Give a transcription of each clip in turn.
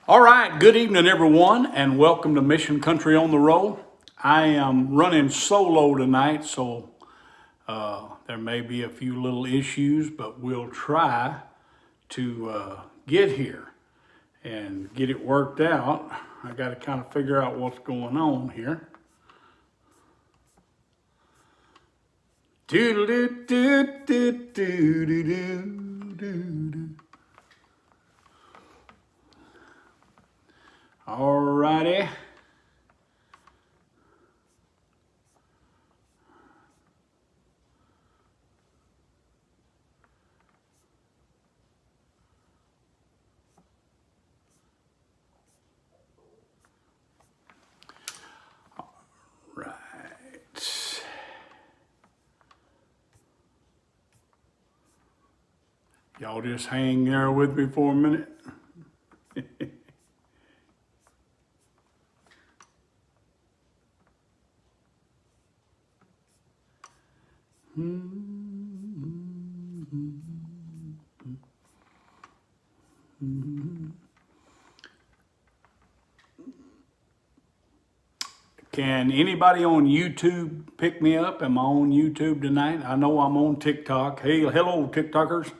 All right, good evening, everyone, and welcome to Mission Country on the Road. I am running solo tonight, so there may be a few little issues, but we'll try to get here and get it worked out. I got to kind of figure out what's going on here. All righty. Right. Y'all just hang there with me for a minute. Can anybody on YouTube pick me up? Am I on YouTube tonight? I know I'm on TikTok. Hey, hello, TikTokers.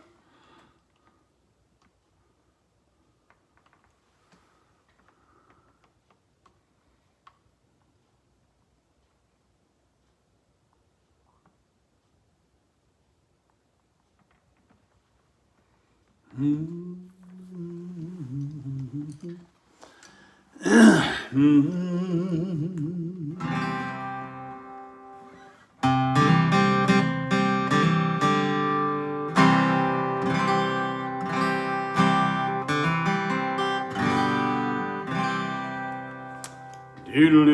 Doodle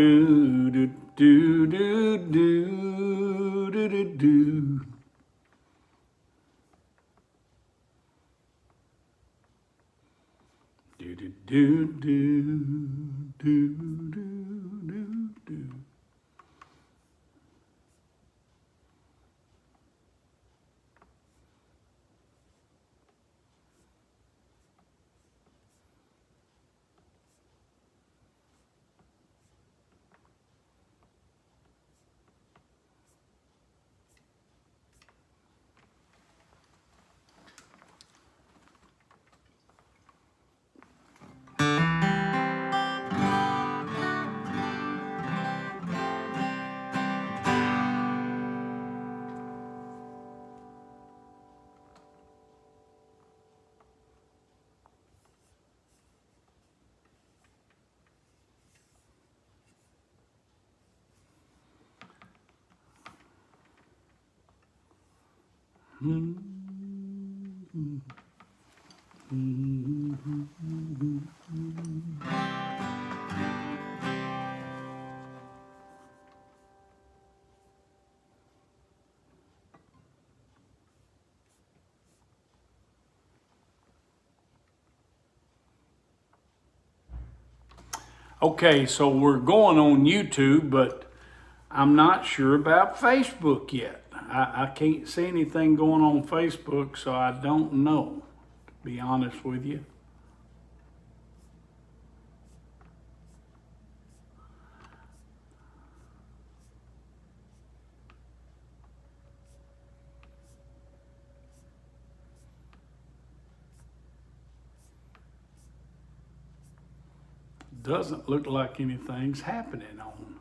doo doo doo doo doo doo doo. Do do do do do do do. Okay, so we're going on YouTube, but I'm not sure about Facebook yet. I can't see anything going on Facebook, so I don't know, to be honest with you. Doesn't look like anything's happening on.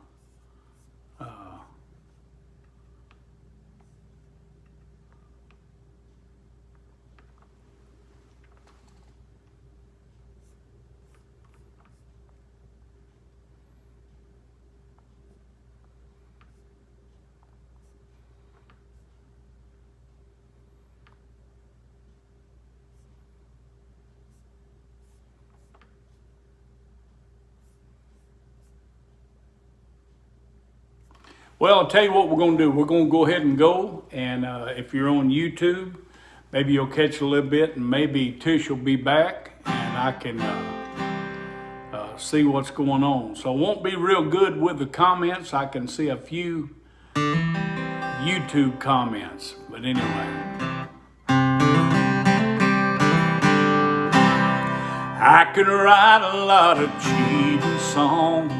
Well, I'll tell you what we're going to do. We're going to go ahead and go. And if you're on YouTube, maybe you'll catch a little bit, and maybe Tish will be back, and I can see what's going on. So it won't be real good with the comments. I can see a few YouTube comments. But anyway. I could write a lot of cheating songs,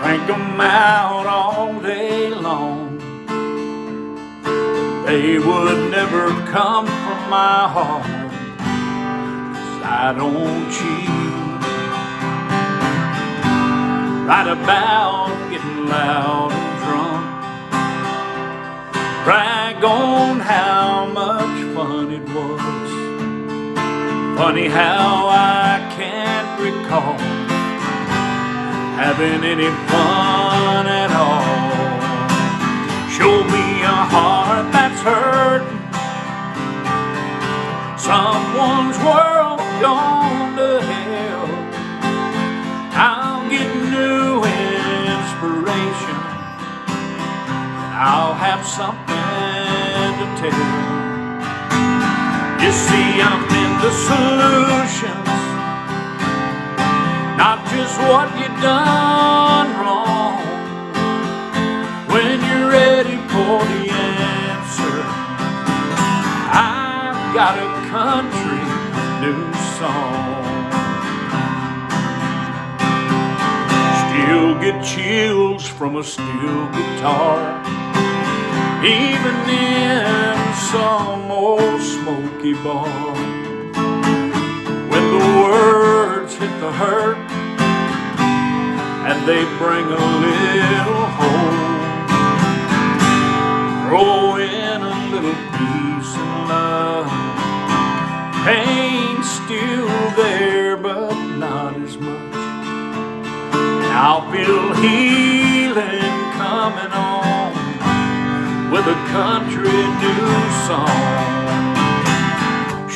crank them out all day long. They would never come from my heart, 'cause I don't cheat. Write about getting loud and drunk, brag on how much fun it was. Funny how I can't recall having any fun at all. Show me a heart that's hurting, someone's world gone to hell. I'll get new inspiration, I'll have something to tell. You see, I'm into solutions, not just what you done wrong. When you're ready for the answer, I've got a country new song. Still get chills from a steel guitar, even in some old smoky bar. When the words hit the hurt and they bring a little hope, throw in a little peace and love. Pain's still there, but not as much. I'll feel healing coming on with a country new song.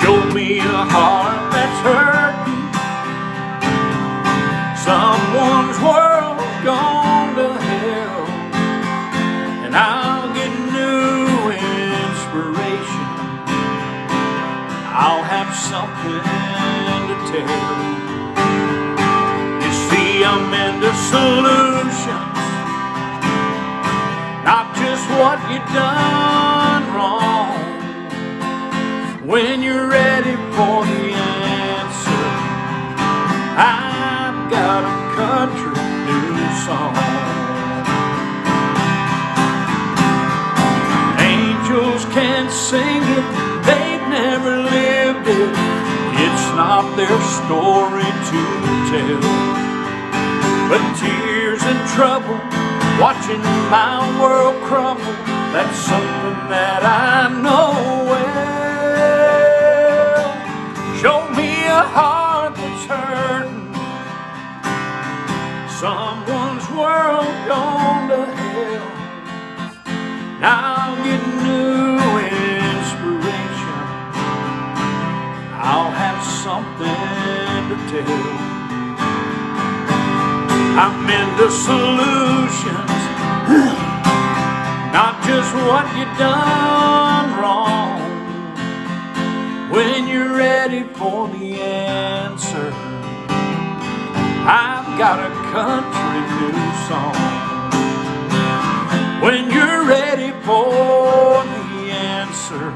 Show me a heart that's hurting, someone's world gone to hell, and I'll get new inspiration, I'll have something to tell. You see, I'm into solutions, not just what you done wrong. When you're ready for the answer, I've got a country new song. Angels can't sing it, they've never lived it, it's not their story to tell. But tears and trouble, watching my world crumble, that's something that I know well. Show me a heart that's hurting, someone's world gone to hell. Now get new inspiration, I'll have something to tell. I'm into solutions, not just what you done wrong. When you're ready for the answer, I've got a country new song. When you're ready for the answer,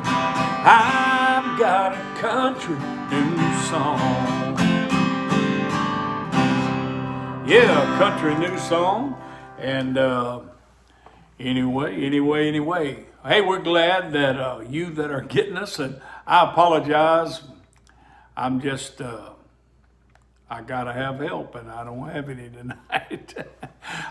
I've got a country new song. Yeah, country new song. And anyway. Hey, we're glad that you that are getting us, and I apologize. I'm just, I gotta have help, and I don't have any tonight.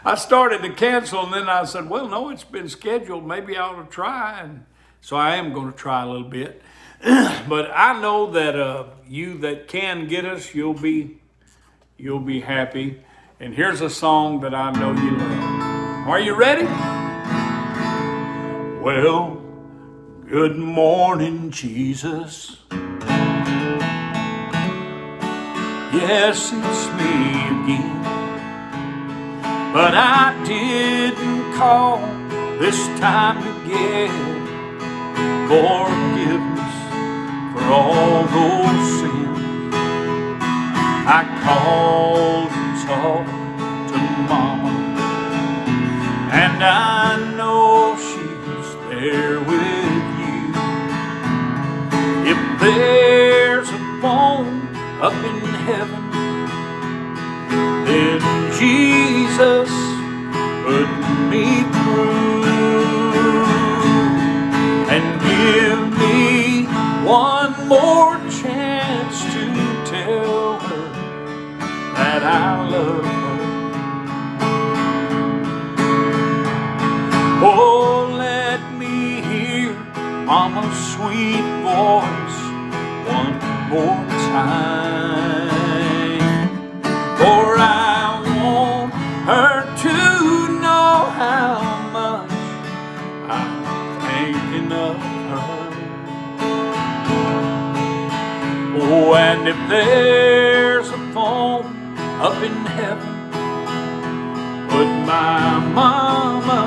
I started to cancel, and then I said, well, no, it's been scheduled. Maybe I ought to try. And so I am going to try a little bit. But I know that you that can get us, you'll be happy. And here's a song that I know you love. Are you ready? Well, good morning, Jesus. Yes, it's me again. But I didn't call this time to get forgiveness for all those sins. I called to talk to Mama, and I know she's there with you. If there's a bone up in heaven. Then Jesus put me through and give me one more chance to tell her that I love her. Oh, let me hear Mama's sweet voice one more time, for I want her to know how much I'm thinking of her. Oh, and if there's a phone up in heaven, put my mama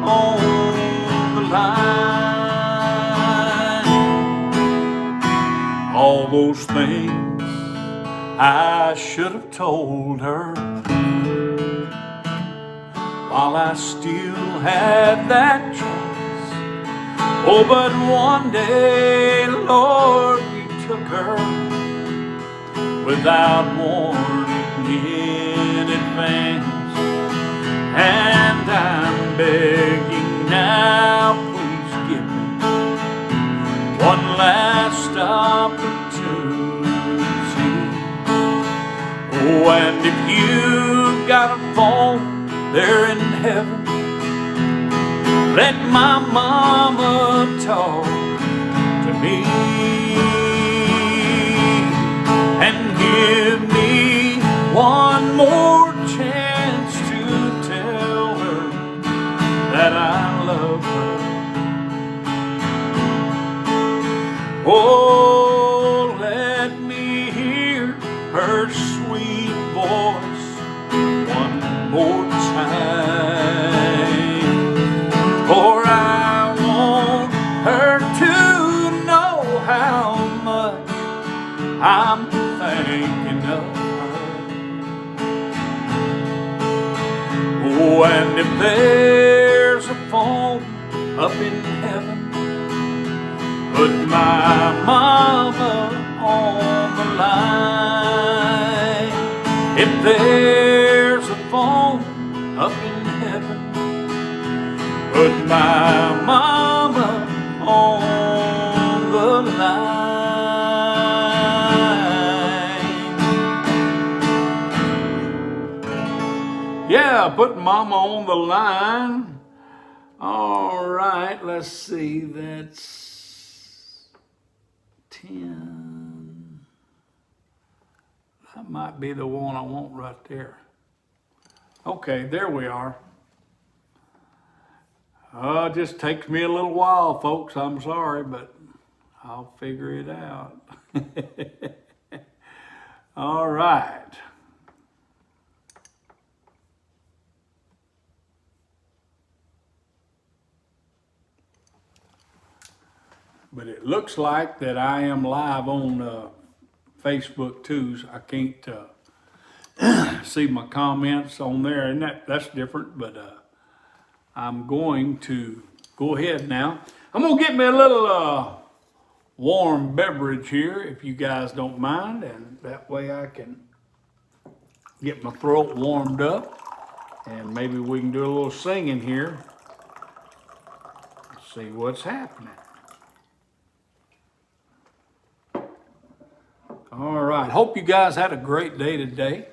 on the line. All those things I should have told her while I still had that chance. Oh, but one day, Lord, you took her without warning in advance. And I'm begging now, please give me one last opportunity. Oh, and if you've got a phone there in heaven, let my mama talk to me and give me one more chance to tell her that I love her. Oh, let me hear her sweet voice one more time, for I want her to know how much I'm thinking of her. Oh, and if there's a phone up in heaven, put my mama on the line. If there's a phone up in heaven, put my mama on the line. Yeah, put mama on the line. All right, let's see, that's 10. That might be the one I want right there. Okay, there we are. It just takes me a little while, folks. I'm sorry, but I'll figure it out. All right. But it looks like that I am live on Facebook too. So I can't see my comments on there, and that's different. But I'm going to go ahead now. I'm gonna get me a little warm beverage here, if you guys don't mind, and that way I can get my throat warmed up, and maybe we can do a little singing here. Let's see what's happening. All right, hope you guys had a great day today.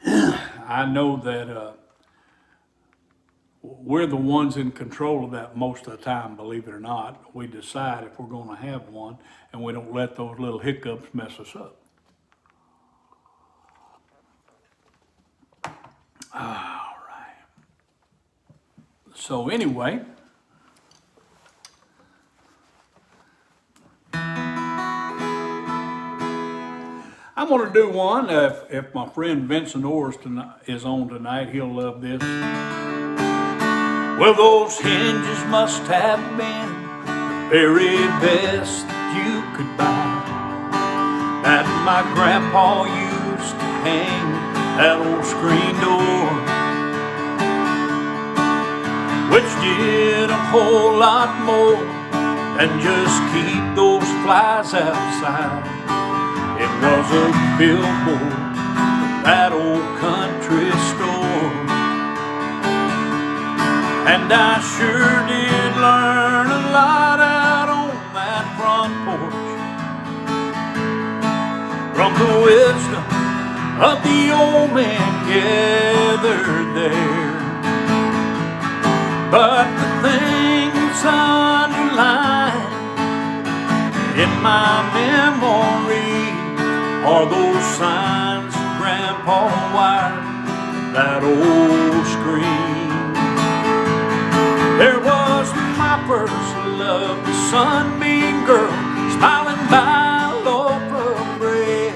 I know that we're the ones in control of that most of the time, believe it or not. We decide if we're going to have one, and we don't let those little hiccups mess us up. All right. So anyway, I'm going to do one. If my friend Vincent Orrs is on tonight, he'll love this. Well, those hinges must have been the very best that you could buy, that my grandpa used to hang that old screen door, which did a whole lot more than just keep those flies outside. It was a billboard for that old country store. And I sure did learn a lot out on that front porch from the wisdom of the old man gathered there. But the things underlined in my memory are those signs Grandpa wired that old screen. There was my first love, the sunbeam girl, smiling by a loaf of bread.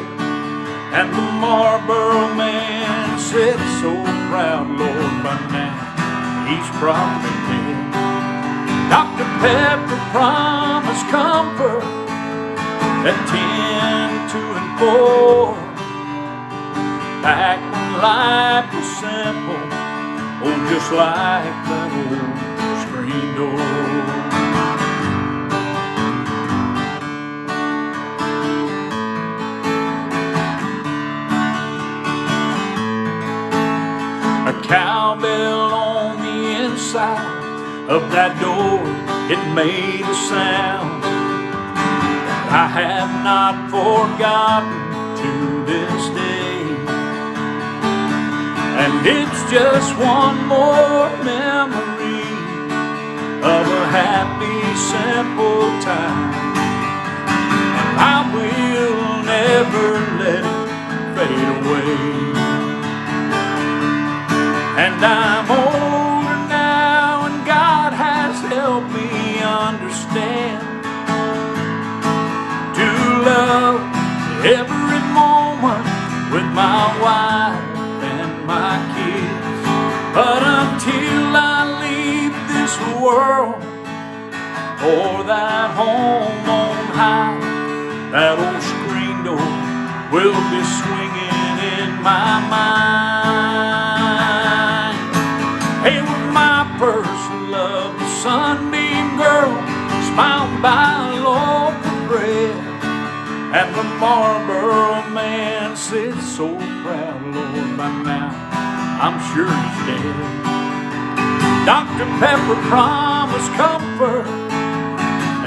And the Marlboro man said so proud, Lord, by now he's probably dead. Dr. Pepper promised comfort at 10, 2, and 4. Back when life was simple, oh, just like that old screen door. A cowbell on the inside of that door, it made a sound I have not forgotten to this day. And it's just one more memory of a happy, simple time. And I will never let it fade away. And I'm older now, and God has helped me understand to love every moment with my wife and my kids. But until I leave this world or that home on high, that old screen door will be swinging in my mind. Hey, with my first love, the sunbeam girl, smiled by a loaf of bread. And the Marlboro man said so proud, Lord, by now I'm sure he's dead. Dr. Pepper promised comfort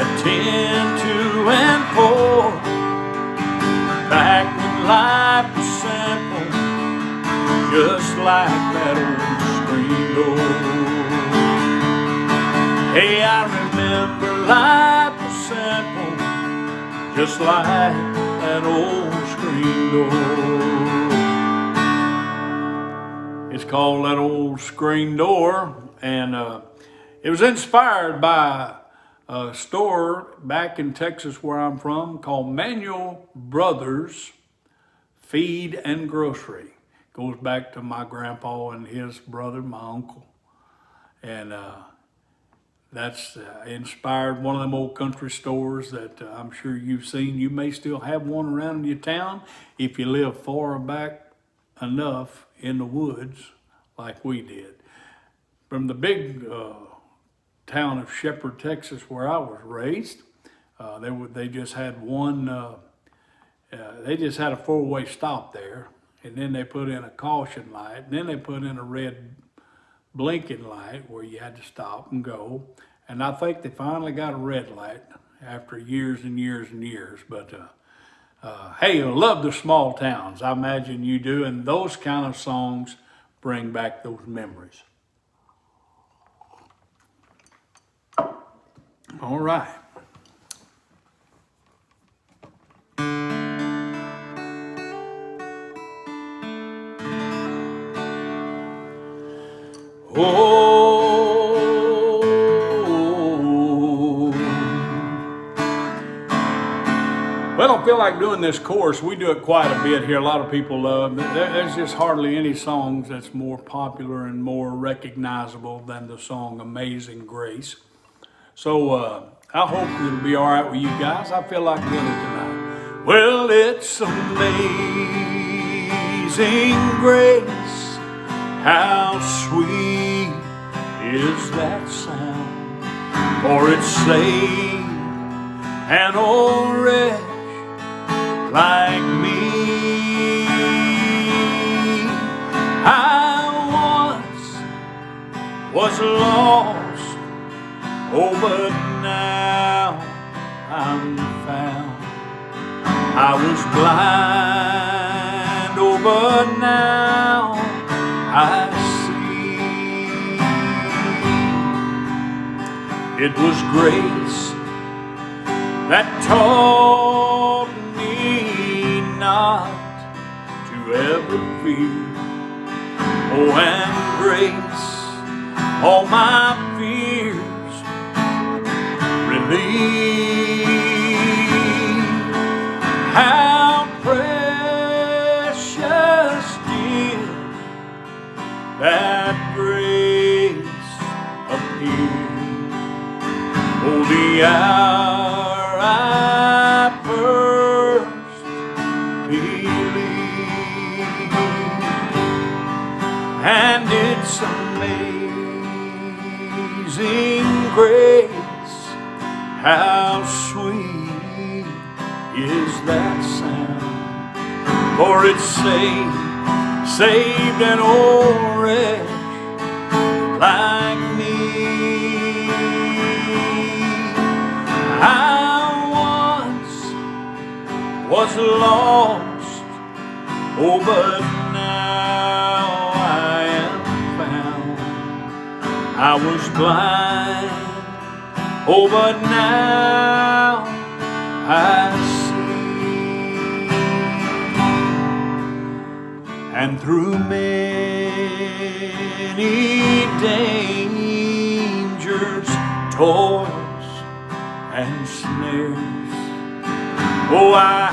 at 10, 2, and 4. Back when life was simple, just like that old screen door. Hey, I remember life was simple, just like that old screen door. It's called That Old Screen Door, and it was inspired by a store back in Texas where I'm from called Manuel Brothers Feed and Grocery. Goes back to my grandpa and his brother, my uncle. And that's inspired one of them old country stores that I'm sure you've seen. You may still have one around your town if you live far back enough in the woods like we did. From the big town of Shepherd, Texas, where I was raised, they just had they just had a four-way stop there, and then they put in a caution light, and then they put in a red blinking light where you had to stop and go. And I think they finally got a red light after years and years and years. But hey, I love the small towns. I imagine you do. And those kind of songs bring back those memories. All right. Oh, well, I feel like doing this chorus. We do it quite a bit here. A lot of people love. There's just hardly any songs that's more popular and more recognizable than the song "Amazing Grace." So I hope it'll be all right with you guys. I feel like doing it tonight. Well, it's amazing grace, how sweet is that sound, for it saved an old wretch like me. I once was lost, oh, but now I'm found. I was blind, oh, but now I see. It was grace that taught me not to ever fear. Oh, and grace all my fears relieved. How precious did that grace appear. Oh, the hour I first believed, and it's amazing grace, how sweet is that sound. For it saved an old wretch like me. I once was lost, oh, but now I am found. I was blind, oh, but now I see. And through many dangers, toils, and snares, oh, I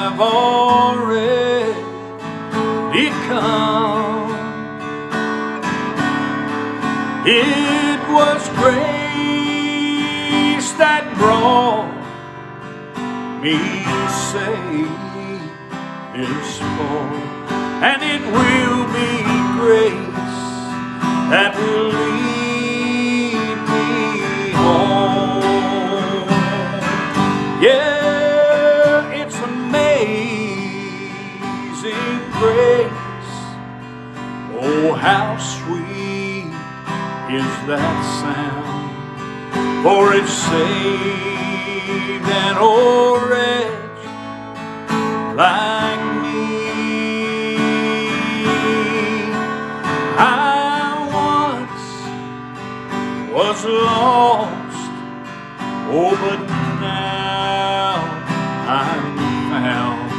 have already come. It was grace that brought me safe this far, and it will be grace that will lead me home. Yeah, it's amazing grace. Oh, how sweet is that sound, for it saved an old wretch like me. I once was lost, oh, but now I'm found.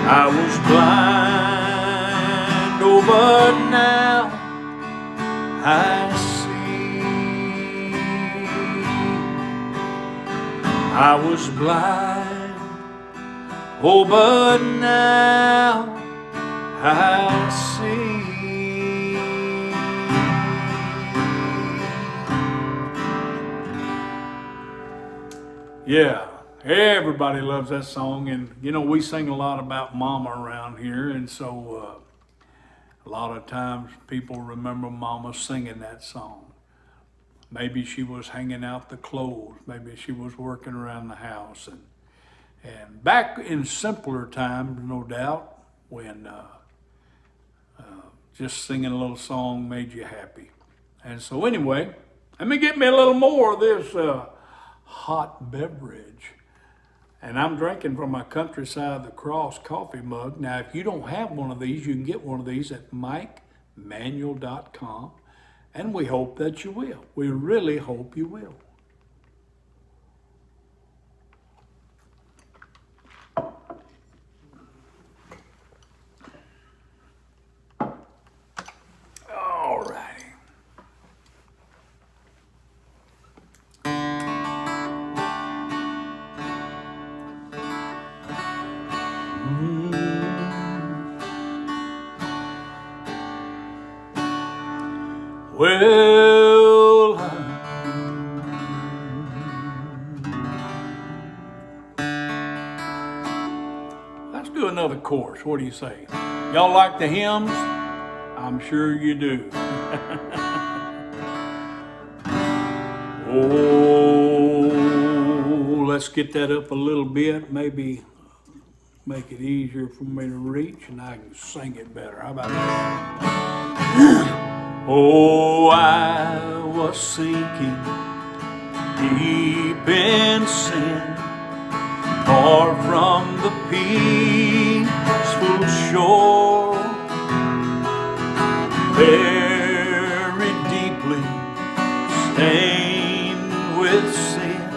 I was blind, oh, but now I see. I was blind, oh, but now I see. Yeah, everybody loves that song, and you know, we sing a lot about Mama around here, and so a lot of times people remember Mama singing that song. Maybe she was hanging out the clothes, maybe she was working around the house, and back in simpler times, no doubt, when just singing a little song made you happy. And so anyway, let me get me a little more of this hot beverage. And I'm drinking from my Countryside of the Cross coffee mug. Now, if you don't have one of these, you can get one of these at MikeManuel.com. And we hope that you will. We really hope you will. All righty. Well, let's do another chorus. What do you say? Y'all like the hymns? I'm sure you do. Oh, let's get that up a little bit. Maybe make it easier for me to reach and I can sing it better. How about that? Oh, I was sinking deep in sin, far from the peaceful shore, very deeply stained with sin,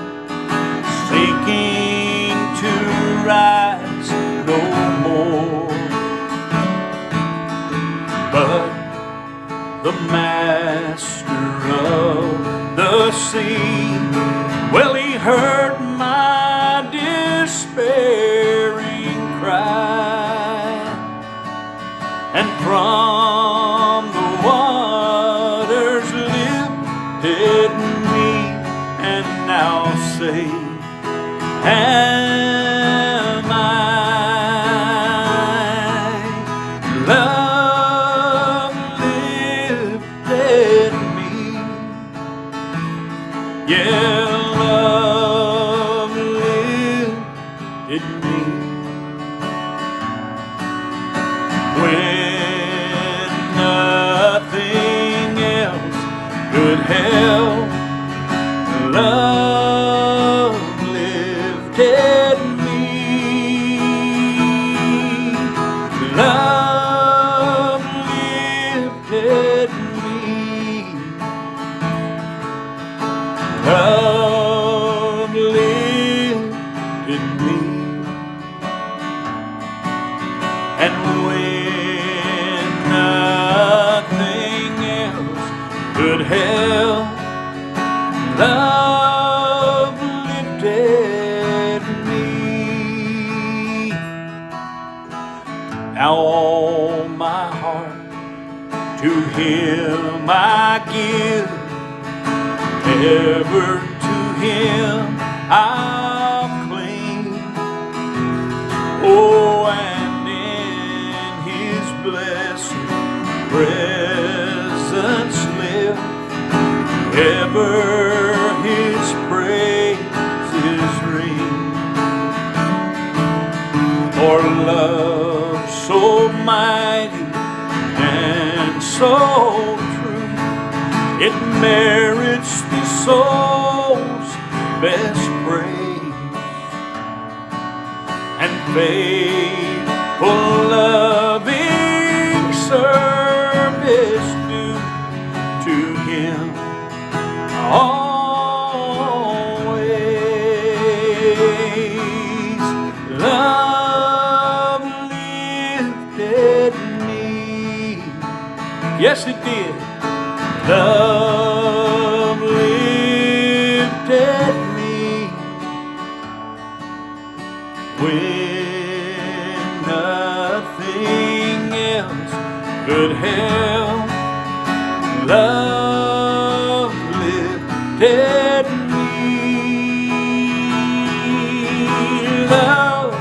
sinking to rise no more. But the master of the sea, well, he heard my despairing cry, and from the waters lifted me, and now say, am I? Love lifted me. Yeah, love lifted me. When nothing else could help, love lifted me. Love lifted me. Love lifted me. And when nothing else could help, love lifted me. Now all my heart to Him I give, ever to Him I'll cling. Oh, and in His blessed presence live, ever His praises ring. For love so mighty and so true, it merits the soul's best praise, and faithful loving service due to Him always. Love lifted me. Yes, it did. Love lifted me. When nothing else could help, love lifted me. Love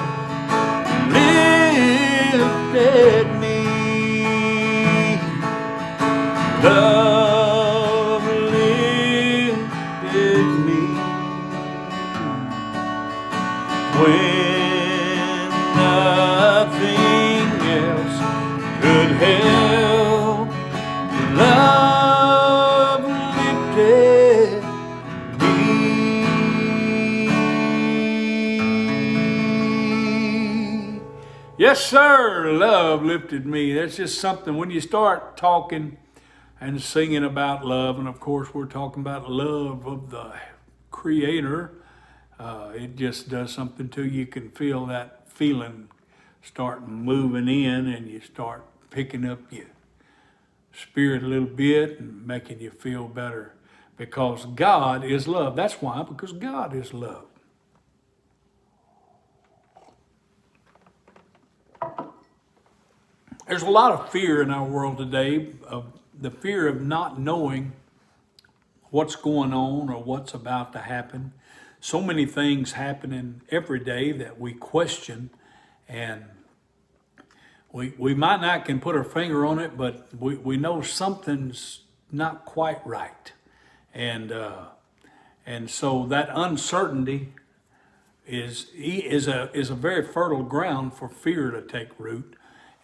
lifted me. Love lifted me. When nothing else could help, love lifted me. Yes, sir, love lifted me. That's just something when you start talking and singing about love, and of course we're talking about love of the Creator. It just does something to you. You can feel that feeling start moving in, and you start picking up your spirit a little bit and making you feel better, because God is love. That's why, because God is love. There's a lot of fear in our world today, of the fear of not knowing what's going on or what's about to happen. So many things happening every day that we question, and we might not can put our finger on it, but we know something's not quite right. And so that uncertainty is a very fertile ground for fear to take root.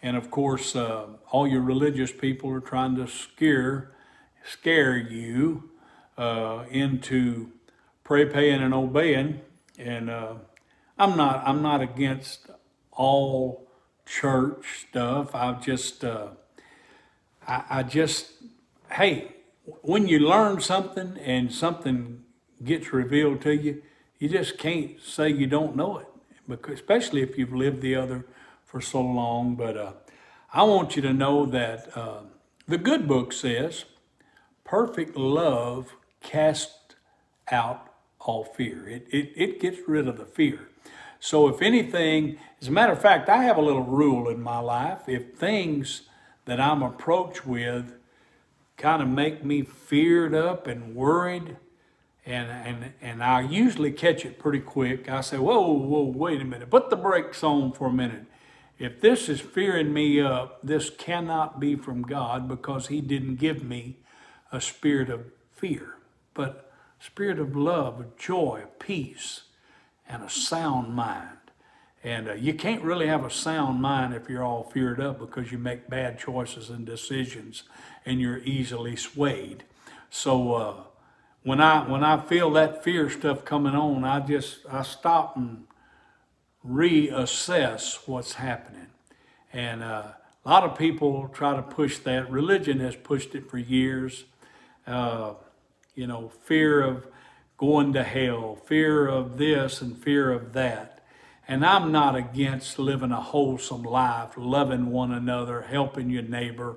And of course, all your religious people are trying to scare you into paying, and obeying. And I'm not against all church stuff. I just, hey, when you learn something and something gets revealed to you, you just can't say you don't know it, because especially if you've lived the other for so long. But I want you to know that the good book says, perfect love casts out all fear. It gets rid of the fear. So if anything, as a matter of fact, I have a little rule in my life. If things that I'm approached with kind of make me feared up and worried, and I usually catch it pretty quick. I say, whoa, wait a minute, put the brakes on for a minute. If this is fearing me up, this cannot be from God, because he didn't give me a spirit of fear, but a spirit of love, of joy, of peace, and a sound mind. And you can't really have a sound mind if you're all feared up, because you make bad choices and decisions and you're easily swayed. So when I feel that fear stuff coming on, I stop and reassess what's happening. And a lot of people try to push that. Religion has pushed it for years. Fear of going to hell, fear of this and fear of that. And I'm not against living a wholesome life, loving one another, helping your neighbor.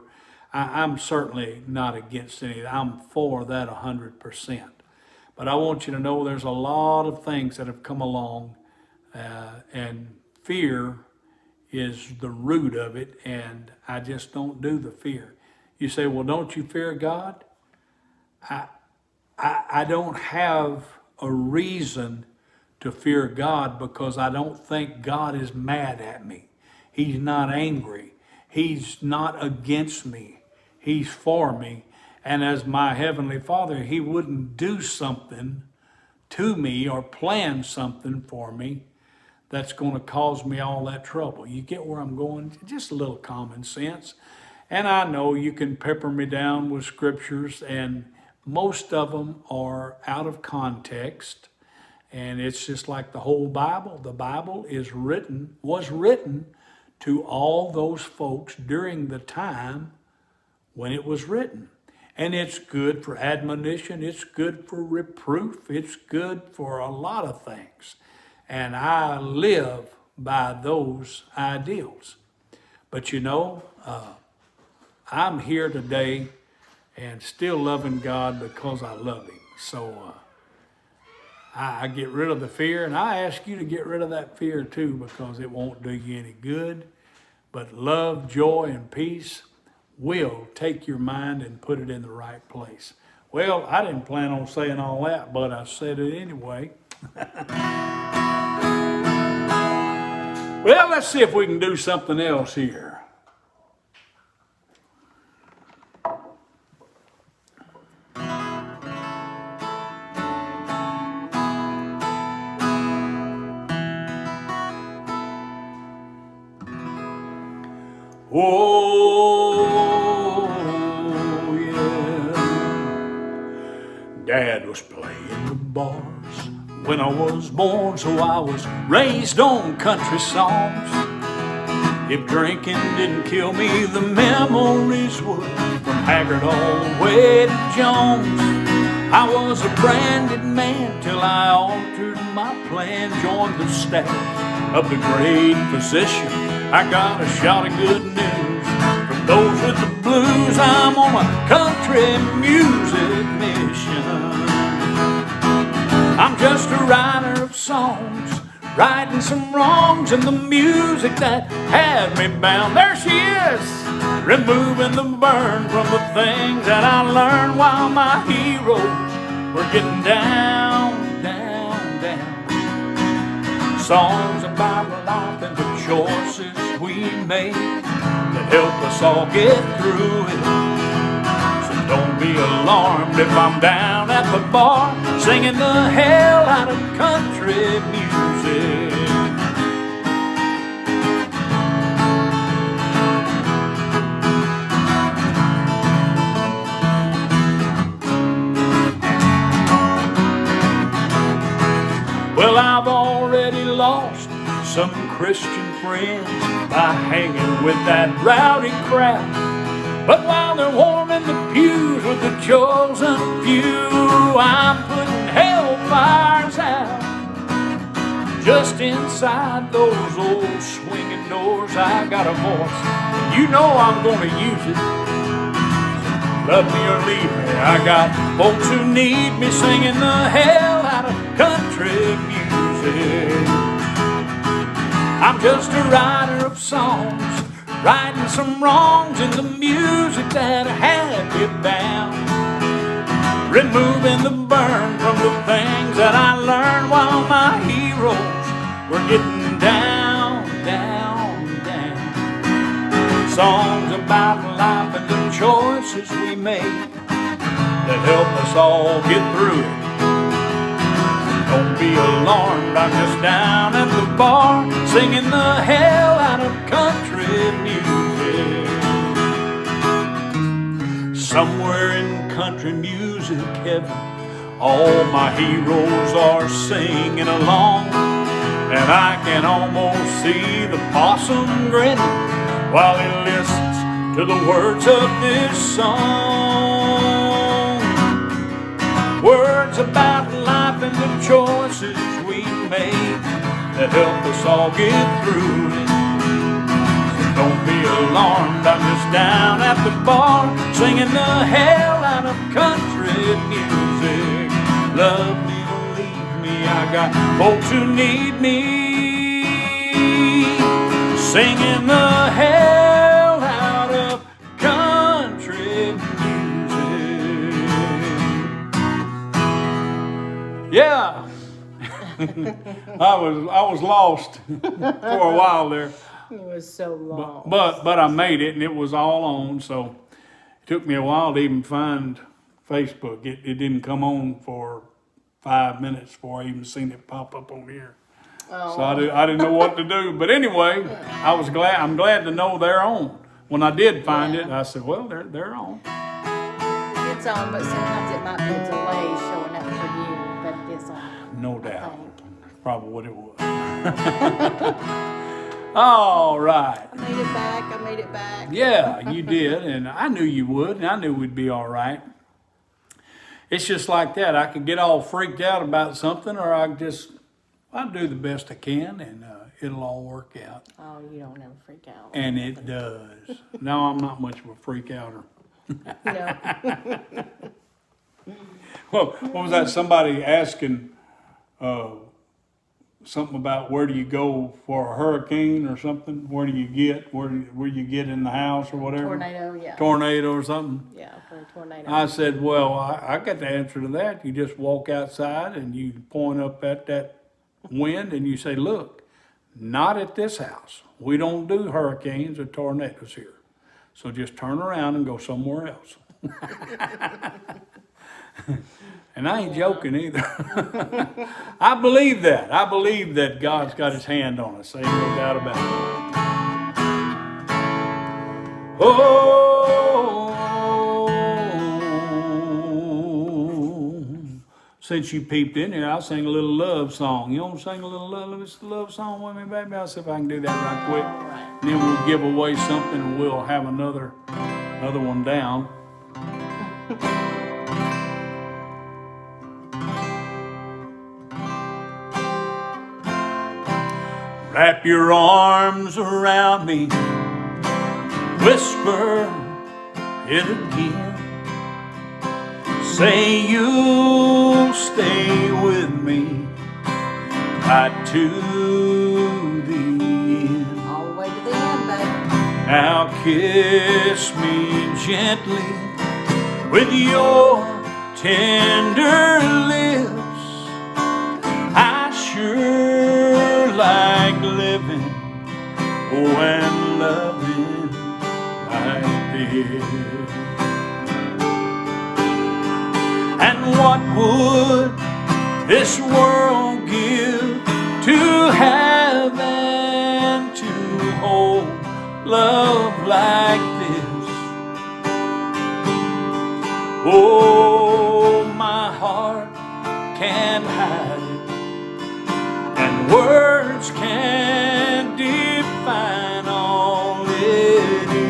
I'm certainly not against any of that. I'm for that 100%. But I want you to know there's a lot of things that have come along, and fear is the root of it, and I just don't do the fear. You say, well, don't you fear God? I don't have a reason to fear God, because I don't think God is mad at me. He's not angry. He's not against me. He's for me. And as my Heavenly Father, he wouldn't do something to me or plan something for me that's going to cause me all that trouble. You get where I'm going? Just a little common sense. And I know you can pepper me down with scriptures, and most of them are out of context. And it's just like the whole Bible. The Bible was written to all those folks during the time when it was written. And it's good for admonition. It's good for reproof. It's good for a lot of things. And I live by those ideals. But I'm here today and still loving God because I love him. So I get rid of the fear, and I ask you to get rid of that fear too, because it won't do you any good. But love, joy, and peace will take your mind and put it in the right place. Well, I didn't plan on saying all that, but I said it anyway. Well, let's see if we can do something else here. Oh, yeah. Dad was playing the bars when I was born, so I was raised on country songs. If drinking didn't kill me, the memories would, from Haggard all the way to Jones. I was a branded man till I altered my plan, joined the staff of the great physician. I got a shot of good news from those with the blues. I'm on a country music mission. I'm just a writer of songs, righting some wrongs, and the music that had me bound. There she is, removing the burn from the things that I learned while my heroes were getting down, down, down. Songs about life and the choices we made that help us all get through it. So don't be alarmed if I'm down at the bar singing the hell out of country music. Well, I've already lost some Christian friends by hanging with that rowdy crowd. But while they're warming the pews with the chosen few, I'm putting hellfires out. Just inside those old swinging doors, I got a voice, and you know I'm gonna use it. Love me or leave me, I got folks who need me, singing the hell out of country music. I'm just a writer of songs, righting some wrongs in the music that had me bound, removing the burn from the things that I learned while my heroes were getting down, down, down. Songs about life and the choices we made that help us all get through it. Don't be alarmed, I'm just down at the bar, singing the hell out of country music. Somewhere in country music heaven, all my heroes are singing along, and I can almost see the possum grinning while he listens to the words of this song. Words about life and the choices we made that help us all get through it. So don't be alarmed, I'm just down at the bar, singing the hell out of country music. Love me or leave me, I got folks who need me, singing the hell out of country music. Yeah, I was lost for a while there. It was so long. But I made it, and it was all on. So it took me a while to even find Facebook. It didn't come on for 5 minutes before I even seen it pop up on here. Oh. So I didn't know what to do. But anyway, I'm glad to know they're on. When I did find it, I said, well, they're on. It's on, but sometimes it might be a delay showing up for you, but it is on. No doubt. Probably what it was. All right. I made it back. Yeah, you did, and I knew you would, and I knew we'd be all right. It's just like that. I could get all freaked out about something, or I'll do the best I can, and it'll all work out. Oh, you don't ever freak out. And it does. No, I'm not much of a freak outer. No. Well, what was that? Somebody asking something about where do you go for a hurricane or something? Where do you get? Where you get in the house or whatever? Tornado, yeah. Tornado or something? Yeah, for a tornado. I said, well, I got the answer to that. You just walk outside and you point up at that wind and you say, look, not at this house. We don't do hurricanes or tornadoes here. So just turn around and go somewhere else. And I ain't joking either. I believe that. I believe that God's got his hand on us. Ain't no doubt about it. Oh, since you peeped in here, I'll sing a little love song. You want to sing a little love song with me, baby? I'll see if I can do that right quick. And then we'll give away something and we'll have another one down. Wrap your arms around me, whisper it again. Say you'll stay with me right to the end. All the way to the end, baby. Now kiss me gently with your tender lips. I sure like living when loving like this. And what would this world give to have and to hold love like this. Oh, my heart can't hide it, and words can't define all it is.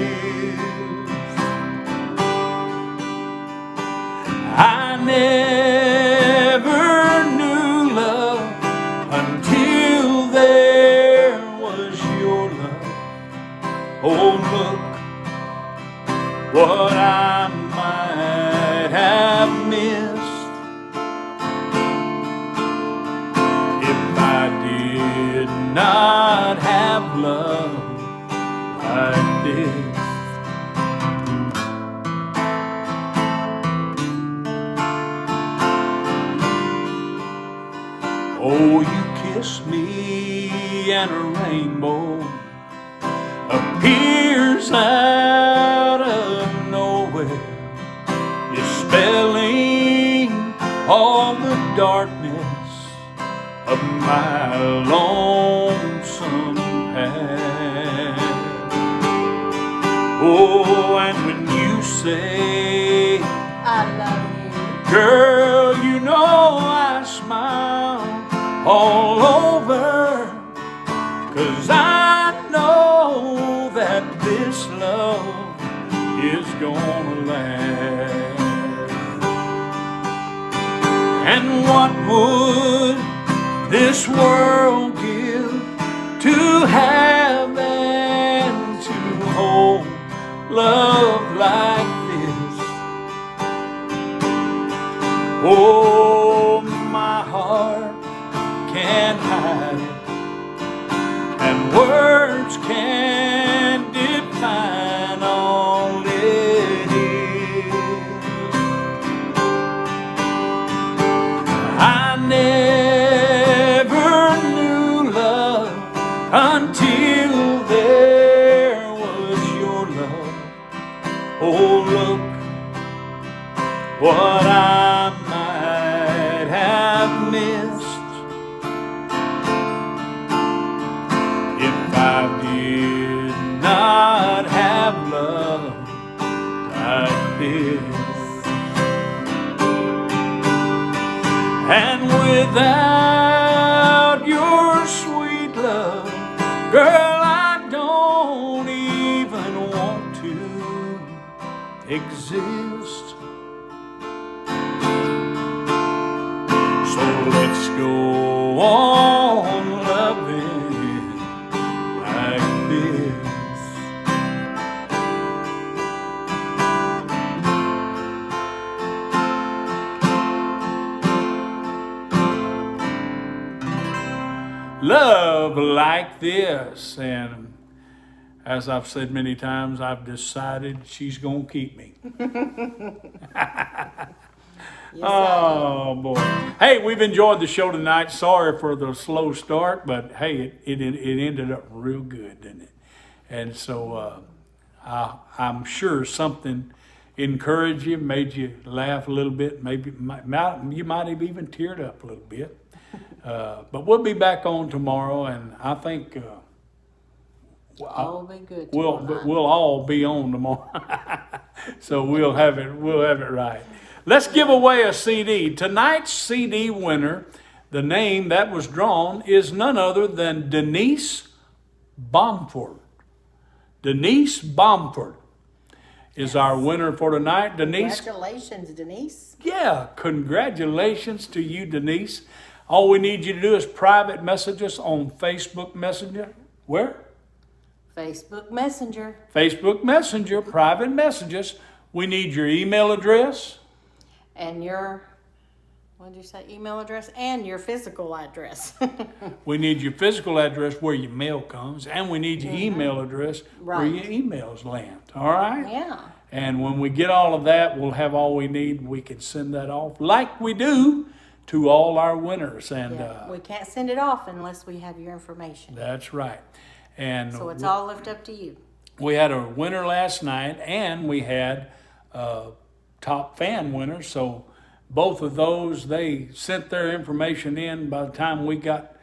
I never knew love until there was your love. Oh, look what I might have missed if I did not have love like this. Oh, you kiss me and a rainbow appears out of nowhere, dispelling all the darkness of my lonesome past. Oh, and when you say I love you, girl, you know I smile all over, 'cause I know that this love is gonna last. And what would this world give to have and to hold love like this? Oh, my heart can't hide it, and words can't define all it is. I never knew love until there was your love. Oh, look what I might have missed if I did not have love like this. And without your sweet love, girl, I don't even want to exist. So let's go on loving like this. Love like this. And as I've said many times, I've decided she's gonna keep me. yes, Oh boy! Hey, we've enjoyed the show tonight. Sorry for the slow start, but hey, it ended up real good, didn't it? And so I'm sure something encouraged you, made you laugh a little bit. Maybe you might have even teared up a little bit. But we'll be back on tomorrow, and I think all will be good. we'll all be on tomorrow. So we'll have it right. Let's give away a CD. Tonight's CD winner, the name that was drawn is none other than Denise Bomford. Denise Bomford is our winner for tonight. Denise. Congratulations, Denise. Yeah, congratulations to you, Denise. All we need you to do is private message us on Facebook Messenger. Where? Facebook Messenger. Facebook Messenger, private messages. We need your email address. And your, what did you say, email address and your physical address. We need your physical address where your mail comes, and we need your email address where your emails land. All right? Yeah. And when we get all of that, we'll have all we need. We can send that off like we do to all our winners. And we can't send it off unless we have your information. That's right. And so it's all left up to you. We had a winner last night, and we had top fan winner. So both of those, they sent their information in by the time we got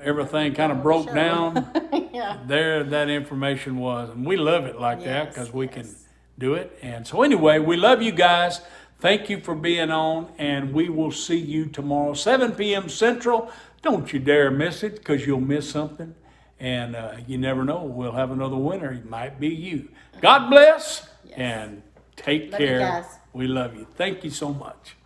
everything kind of broke Sure. down. Yeah. There that information was, and we love it like that Yes, because we yes. can do it. And so anyway, we love you guys. Thank you for being on, and we will see you tomorrow, 7 p.m. Central. Don't you dare miss it, because you'll miss something, and you never know. We'll have another winner. It might be you. God bless, and take Love you care. guys. We love you. Thank you so much.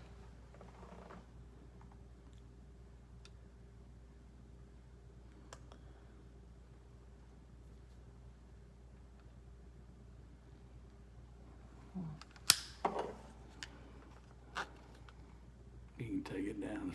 You can take it down.